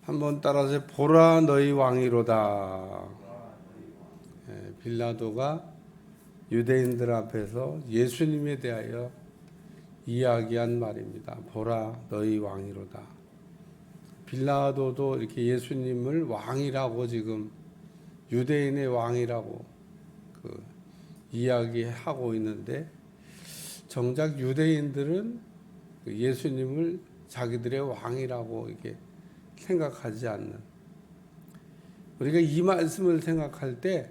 한번 따라서 보라 너희 왕이로다. 빌라도가 유대인들 앞에서 예수님에 대하여 이야기한 말입니다. 보라 너희 왕이로다. 빌라도도 이렇게 예수님을 왕이라고 지금 유대인의 왕이라고 이야기하고 있는데 정작 유대인들은 예수님을 자기들의 왕이라고 이렇게 생각하지 않는, 우리가 이 말씀을 생각할 때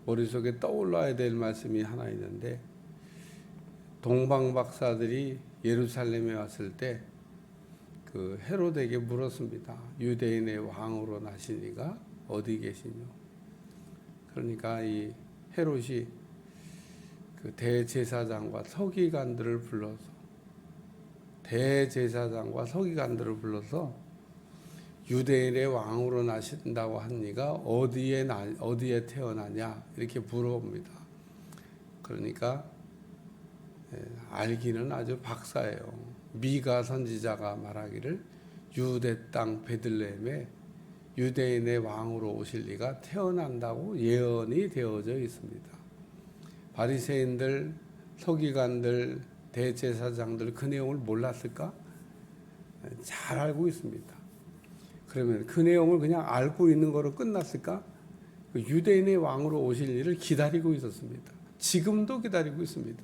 머릿속에 떠올라야 될 말씀이 하나 있는데, 동방 박사들이 예루살렘에 왔을 때 헤롯에게 물었습니다. 유대인의 왕으로 나시니가 어디 계시뇨? 그러니까 이 헤롯이 대제사장과 서기관들을 불러서 유대인의 왕으로 나신다고 하니가 어디에 태어나냐 이렇게 물어봅니다. 그러니까 알기는 아주 박사예요. 미가 선지자가 말하기를 유대 땅 베들레헴에 유대인의 왕으로 오실 리가 태어난다고 예언이 되어져 있습니다. 바리새인들, 서기관들, 대제사장들 그 내용을 몰랐을까? 잘 알고 있습니다. 그러면 그 내용을 그냥 알고 있는 거로 끝났을까? 유대인의 왕으로 오실 일을 기다리고 있었습니다. 지금도 기다리고 있습니다.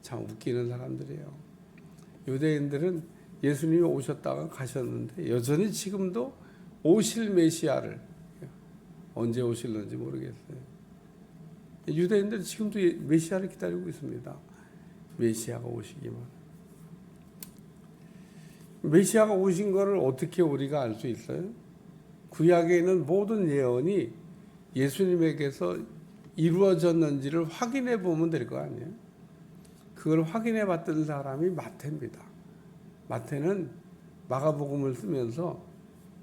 참 웃기는 사람들이에요. 유대인들은 예수님이 오셨다가 가셨는데 여전히 지금도 오실 메시아를 언제 오실는지 모르겠어요. 유대인들은 지금도 메시아를 기다리고 있습니다. 메시아가 오시기만. 메시아가 오신 것을 어떻게 우리가 알 수 있어요? 구약에 있는 모든 예언이 예수님에게서 이루어졌는지를 확인해 보면 될 거 아니에요. 그걸 확인해 봤던 사람이 마태입니다. 마태는 마가복음을 쓰면서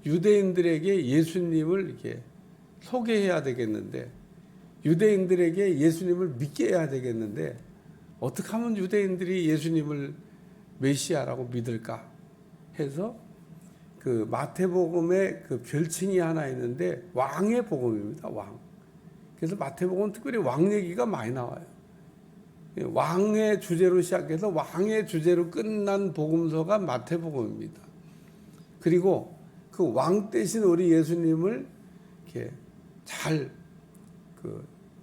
유대인들에게 예수님을 이렇게 소개해야 되겠는데, 유대인들에게 예수님을 믿게 해야 되겠는데, 어떻게 하면 유대인들이 예수님을 메시아라고 믿을까 해서 마태복음에 별칭이 하나 있는데 왕의 복음입니다. 왕. 그래서 마태복음은 특별히 왕 얘기가 많이 나와요. 왕의 주제로 시작해서 왕의 주제로 끝난 복음서가 마태복음입니다. 그리고 그 왕 대신 우리 예수님을 이렇게 잘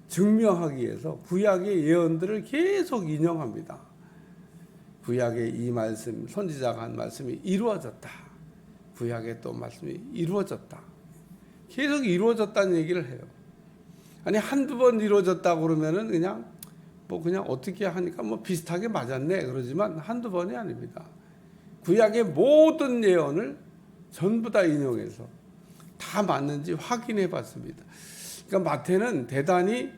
증명하기 위해서 구약의 예언들을 계속 인용합니다. 구약의 이 말씀, 선지자가 한 말씀이 이루어졌다. 구약의 또 말씀이 이루어졌다. 계속 이루어졌다는 얘기를 해요. 아니 한두 번 이루어졌다고 그러면은 그냥 어떻게 하니까 비슷하게 맞았네 그러지만 한두 번이 아닙니다. 구약의 모든 예언을 전부 다 인용해서 다 맞는지 확인해 봤습니다. 그러니까 마태는 대단히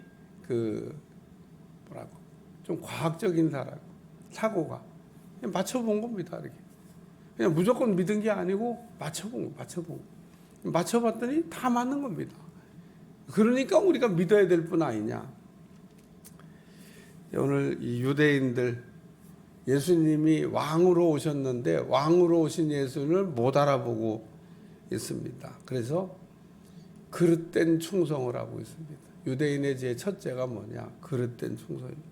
좀 과학적인 사고가 그냥 맞춰본 겁니다. 이렇게 그냥 무조건 믿은 게 아니고 맞춰봤더니 다 맞는 겁니다. 그러니까 우리가 믿어야 될 뿐 아니냐. 오늘 이 유대인들 예수님이 왕으로 오셨는데 왕으로 오신 예수님을 못 알아보고 있습니다. 그래서 그릇된 충성을 하고 있습니다. 유대인의 제 첫째가 뭐냐? 그릇된 충성입니다.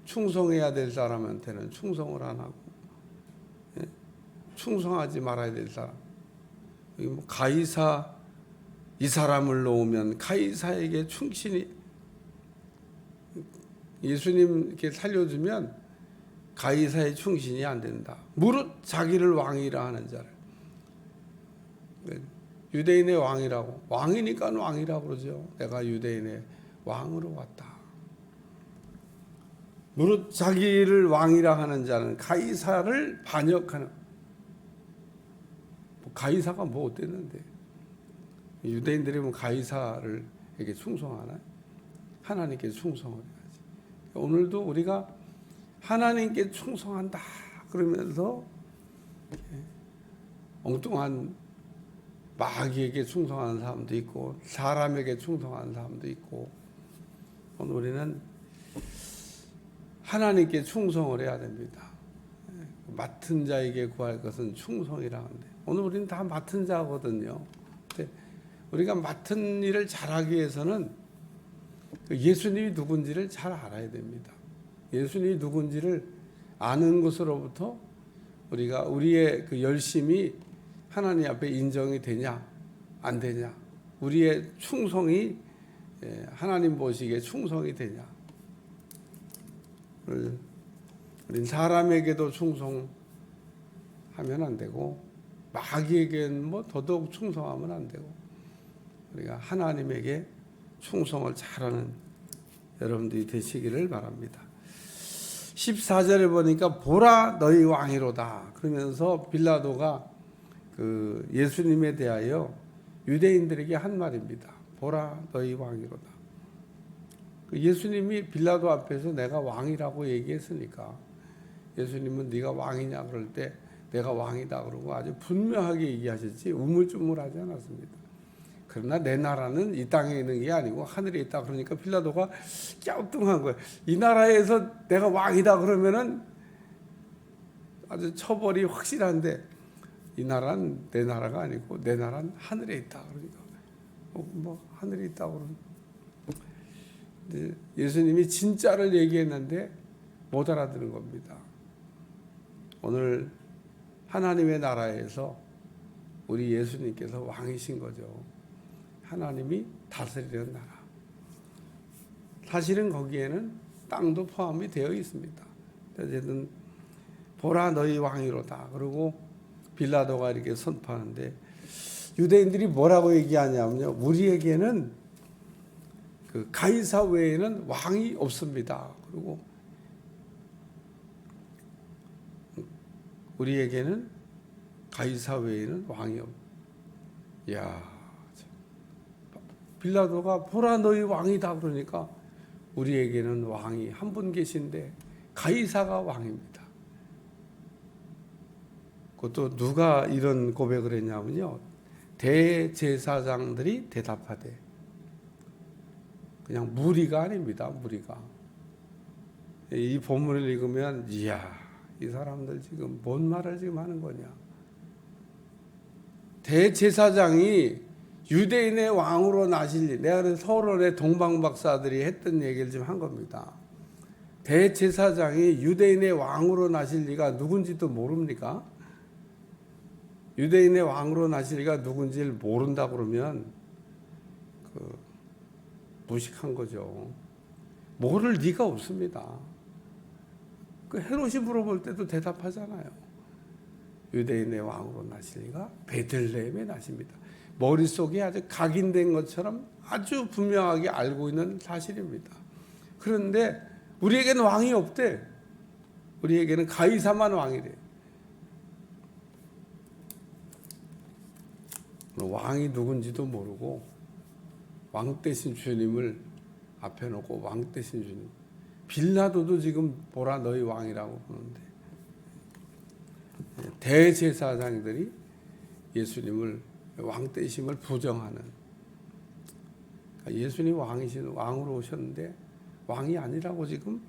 충성해야 될 사람한테는 충성을 안 하고, 충성하지 말아야 될 사람. 가이사 이 사람을 놓으면 가이사에게 충신이, 예수님 이렇게 살려주면 가이사의 충신이 안 된다. 무릇 자기를 왕이라 하는 자를. 유대인의 왕이라고, 왕이니까 왕이라고 그러죠. 내가 유대인의 왕으로 왔다. 무릇 자기를 왕이라 하는 자는 가이사를 반역하는. 가이사가 뭐 어땠는데? 유대인들이 가이사에게 충성하나? 하나님께 충성을 해야지. 오늘도 우리가 하나님께 충성한다 그러면서 엉뚱한 마귀에게 충성하는 사람도 있고 사람에게 충성하는 사람도 있고, 오늘 우리는 하나님께 충성을 해야 됩니다. 맡은 자에게 구할 것은 충성이라 하는데 오늘 우리는 다 맡은 자거든요. 근데 우리가 맡은 일을 잘하기 위해서는 예수님이 누군지를 잘 알아야 됩니다. 예수님이 누군지를 아는 것으로부터 우리가 우리의 그 열심이 하나님 앞에 인정이 되냐 안 되냐, 우리의 충성이 하나님 보시기에 충성이 되냐. 우린 사람에게도 충성하면 안 되고 마귀에게는 뭐 더더욱 충성하면 안 되고 우리가 하나님에게 충성을 잘하는 여러분들이 되시기를 바랍니다. 14절에 보니까 보라 너희 왕이로다 그러면서 빌라도가 그 예수님에 대하여 유대인들에게 한 말입니다. 보라 너희 왕이로다. 예수님이 빌라도 앞에서 내가 왕이라고 얘기했으니까 예수님은 네가 왕이냐 그럴 때 내가 왕이다 그러고 아주 분명하게 얘기하셨지 우물쭈물하지 않았습니다. 그러나 내 나라는 이 땅에 있는 게 아니고 하늘에 있다 그러니까 빌라도가 갸우뚱한 거예요. 이 나라에서 내가 왕이다 그러면은 아주 처벌이 확실한데 이 나라는 내 나라가 아니고 내 나라는 하늘에 있다 그러니까 뭐 하늘에 있다 그러면 예수님이 진짜를 얘기했는데 못 알아듣는 겁니다. 오늘 하나님의 나라에서 우리 예수님께서 왕이신 거죠. 하나님이 다스리는 나라. 사실은 거기에는 땅도 포함이 되어 있습니다. 어쨌든 보라 너희 왕이로다. 그리고 빌라도가 이렇게 선포하는데 유대인들이 뭐라고 얘기하냐면요. 우리에게는 그 가이사 외에는 왕이 없습니다. 그리고 우리에게는 가이사 외에는 왕이 없. 야, 빌라도가 보라 너희 왕이다 그러니까 우리에게는 왕이 한 분 계신데 가이사가 왕입니다. 그것도 누가 이런 고백을 했냐면요. 대제사장들이 대답하되 그냥 무리가 아닙니다. 무리가. 이 본문을 읽으면 이야 이 사람들 지금 뭔 말을 지금 하는 거냐. 대제사장이 유대인의 왕으로 나실 내가 그래서 서론에 동방박사들이 했던 얘기를 좀 한 겁니다. 대제사장이 유대인의 왕으로 나실 리가 누군지도 모릅니까? 유대인의 왕으로 나실 리가 누군지를 모른다 그러면 무식한 거죠. 모를 리가 없습니다. 그 헤롯이 물어볼 때도 대답하잖아요. 유대인의 왕으로 나실 리가 베들레헴에 나십니다. 머릿속에 아주 각인된 것처럼 아주 분명하게 알고 있는 사실입니다. 그런데 우리에게는 왕이 없대. 우리에게는 가이사만 왕이래. 왕이 누군지도 모르고 왕 대신 주님을 앞에 놓고 왕 대신 주님. 빌라도도 지금 보라 너희 왕이라고 부르는데 대제사장들이 예수님을 왕 되심을 부정하는. 예수님 왕으로 오셨는데 왕이 아니라고 지금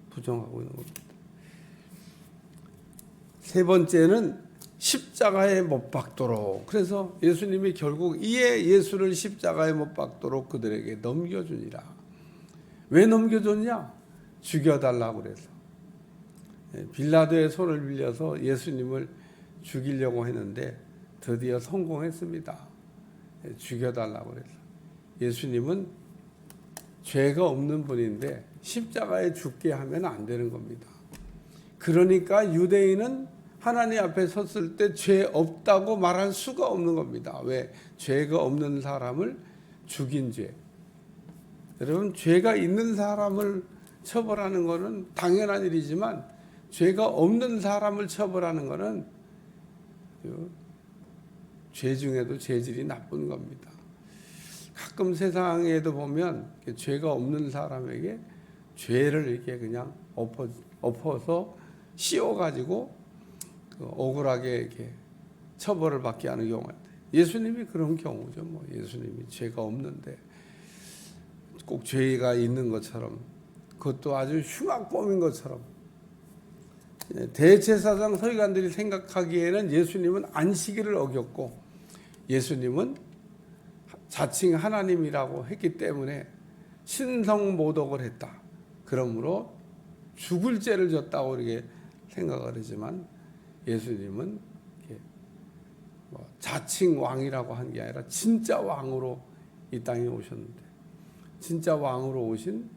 부정하고 있는 겁니다. 세 번째는 십자가에 못 박도록. 그래서 예수님이 결국 이에 예수를 십자가에 못 박도록 그들에게 넘겨주니라. 왜 넘겨줬냐? 죽여달라고 그래서. 빌라도의 손을 빌려서 예수님을 죽이려고 했는데 드디어 성공했습니다. 죽여달라고 그래서. 예수님은 죄가 없는 분인데 십자가에 죽게 하면 안 되는 겁니다. 그러니까 유대인은 하나님 앞에 섰을 때 죄 없다고 말할 수가 없는 겁니다. 왜? 죄가 없는 사람을 죽인 죄. 여러분, 죄가 있는 사람을 처벌하는 것은 당연한 일이지만 죄가 없는 사람을 처벌하는 것은 죄 중에도 죄질이 나쁜 겁니다. 가끔 세상에도 보면 죄가 없는 사람에게 죄를 이렇게 그냥 엎어서 씌워가지고 억울하게 이렇게 처벌을 받게 하는 경우가 있어요. 예수님이 그런 경우죠. 뭐 예수님이 죄가 없는데 꼭 죄가 있는 것처럼, 그것도 아주 흉악범인 것처럼 대제사장 서기관들이 생각하기에는 예수님은 안식일을 어겼고 예수님은 자칭 하나님이라고 했기 때문에 신성모독을 했다. 그러므로 죽을 죄를 졌다고 이렇게 생각을 하지만 예수님은 자칭 왕이라고 한 게 아니라 진짜 왕으로 이 땅에 오셨는데, 진짜 왕으로 오신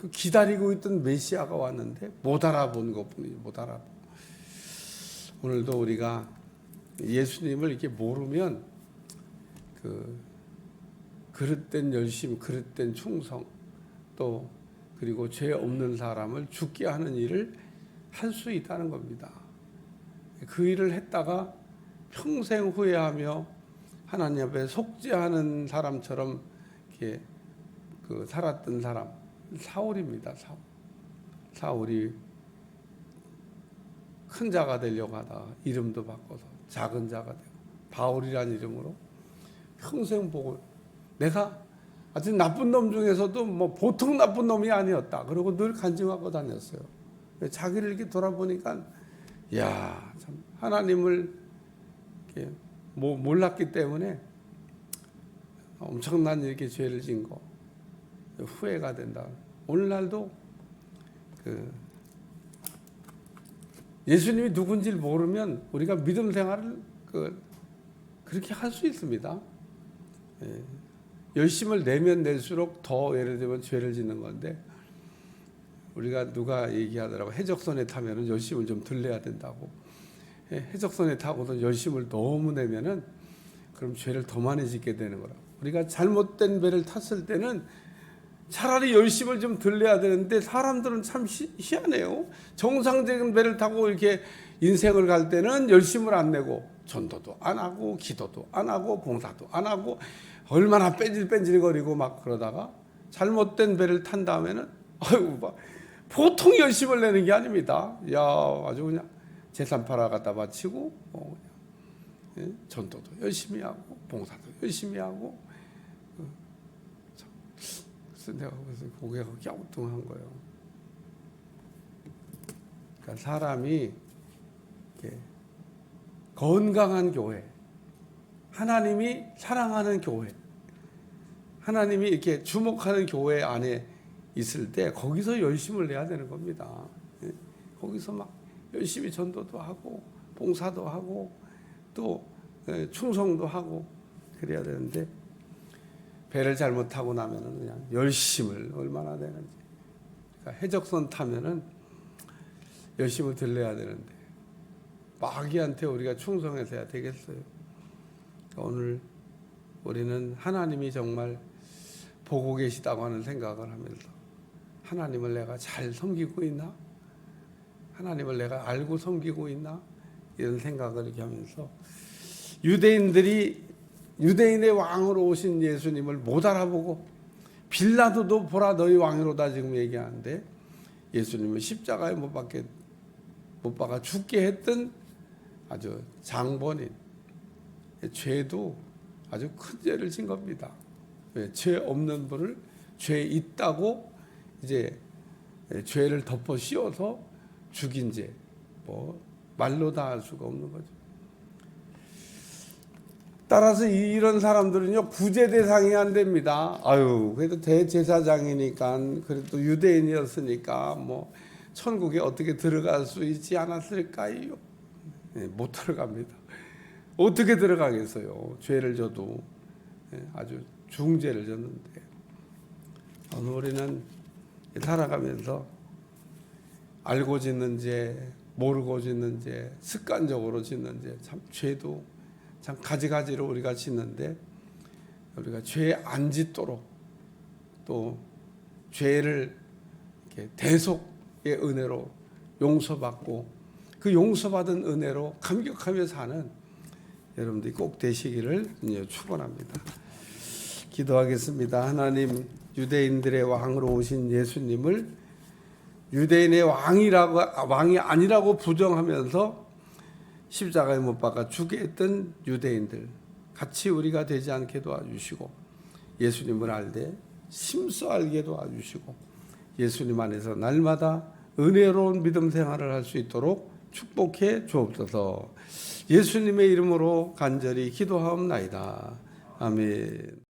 그 기다리고 있던 메시아가 왔는데 못 알아본 것뿐이지, 못 알아보. 오늘도 우리가 예수님을 이렇게 모르면 그 그릇된 열심, 그릇된 충성, 또 그리고 죄 없는 사람을 죽게 하는 일을 할 수 있다는 겁니다. 그 일을 했다가 평생 후회하며 하나님 앞에 속죄하는 사람처럼 이렇게 그 살았던 사람, 사울입니다. 사울이 큰 자가 되려고 하다가 이름도 바꿔서 작은 자가 되고 바울이라는 이름으로 평생 보고, 내가 아주 나쁜 놈 중에서도 뭐 보통 나쁜 놈이 아니었다. 그러고 늘 간증하고 다녔어요. 자기를 이렇게 돌아보니까, 야, 참 하나님을 이렇게 몰랐기 때문에 엄청난 이렇게 죄를 진 거 후회가 된다. 오늘날도 그 예수님이 누군지를 모르면 우리가 믿음 생활을 그렇게 할 수 있습니다. 열심을 내면 낼수록 더 예를 들면 죄를 짓는 건데, 우리가 누가 얘기하더라고. 해적선에 타면은 열심을 좀 덜 내야 된다고. 해적선에 타고도 열심을 너무 내면은 그럼 죄를 더 많이 짓게 되는 거라고. 우리가 잘못된 배를 탔을 때는 차라리 열심을 좀 덜 내야 되는데, 사람들은 참 희한해요. 정상적인 배를 타고 이렇게 인생을 갈 때는 열심을 안 내고 전도도 안 하고 기도도 안 하고 봉사도 안 하고 얼마나 뺀질뺀질거리고 막 그러다가 잘못된 배를 탄 다음에는 아이고 막 보통 열심을 내는 게 아닙니다. 야, 아주 그냥 재산 팔아 갖다 바치고 그냥, 전도도 열심히 하고 봉사도 열심히 하고. 그래서 내가 그래서 고개가 갸우뚱한 거예요. 그러니까 사람이 이렇게 건강한 교회, 하나님이 사랑하는 교회, 하나님이 이렇게 주목하는 교회 안에 있을 때 거기서 열심을 내야 되는 겁니다. 거기서 막 열심히 전도도 하고 봉사도 하고 또 충성도 하고 그래야 되는데, 배를 잘못하고 나면은 그냥 열심을 얼마나 되는지. 그러니까 해적선 타면은 열심을 들려야 되는데 마귀한테 우리가 충성해서 해야 되겠어요. 그러니까 오늘 우리는 하나님이 정말 보고 계시다고 하는 생각을 하면서, 하나님을 내가 잘 섬기고 있나? 하나님을 내가 알고 섬기고 있나? 이런 생각을 이렇게 하면서, 유대인의 왕으로 오신 예수님을 못 알아보고, 빌라도도 보라 너희 왕이로다 지금 얘기하는데, 예수님을 십자가에 못 박아 죽게 했던 아주 장본인, 죄도 아주 큰 죄를 진 겁니다. 죄 없는 분을 죄 있다고 이제 죄를 덮어 씌워서 죽인 죄, 뭐 말로 다 할 수가 없는 거죠. 따라서 이런 사람들은요 구제 대상이 안 됩니다. 아유, 그래도 대제사장이니까, 그래도 유대인이었으니까 뭐 천국에 어떻게 들어갈 수 있지 않았을까요? 못 들어갑니다. 어떻게 들어가겠어요? 죄를 져도 아주 중죄를 졌는데. 오늘 우리는 살아가면서 알고 짓는 죄, 모르고 짓는 죄, 습관적으로 짓는 죄, 참 죄도 참 가지가지로 우리가 짓는데, 우리가 죄 안 짓도록 또 죄를 이렇게 대속의 은혜로 용서받고 그 용서받은 은혜로 감격하며 사는 여러분들이 꼭 되시기를 축원합니다. 기도하겠습니다. 하나님, 유대인들의 왕으로 오신 예수님을 유대인의 왕이 아니라고 부정하면서 십자가에 못 박아 죽게 했던 유대인들 같이 우리가 되지 않게 도와주시고, 예수님을 알되 심써 알게 도와주시고, 예수님 안에서 날마다 은혜로운 믿음 생활을 할 수 있도록 축복해 주옵소서. 예수님의 이름으로 간절히 기도하옵나이다. 아멘.